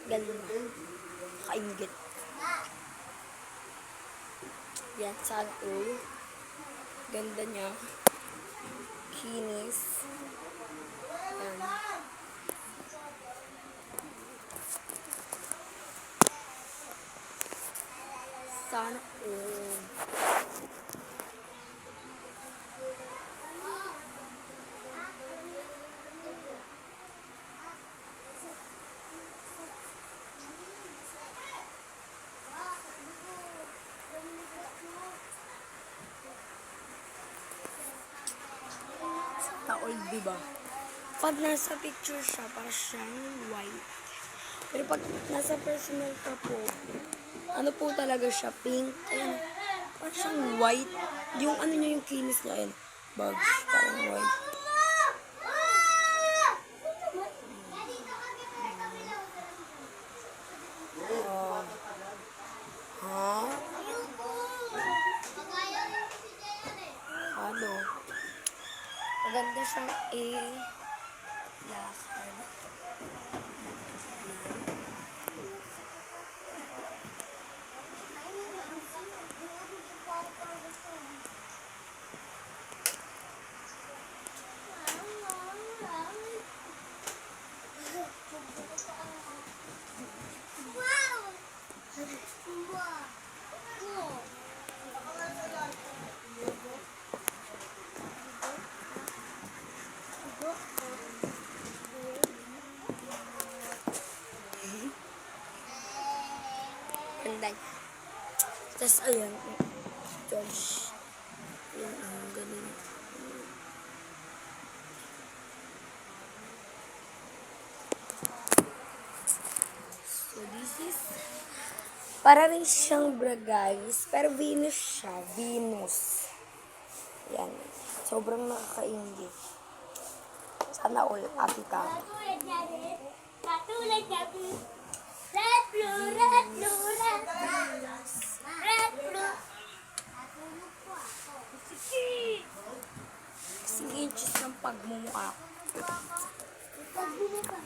Ganda. Kaingit. Yan, sana all. Ganda niya. Kinis. Yan. Sana all. Taol, diba? Pag nasa picture siya, parang siyang white. Pero pag nasa personal ka po, ano po talaga siya, pink. Ayan, parang siyang white. Yung ano niya, yung kinis niya, ayan, bugs, parang white. Ano? Maganda siyang lakad. Ganda niya. Tapos, ayan, George. Ayan, ganun. So, this is, para rin siyang bra, guys. Pero Venus siya. Venus. Ayan. Sobrang nakakaingit. Sana all, ati ka. Katulad natin. Red blue, red blue, red blue. Red blue. Kasing inches ng pagmumukha. Pagmumukha.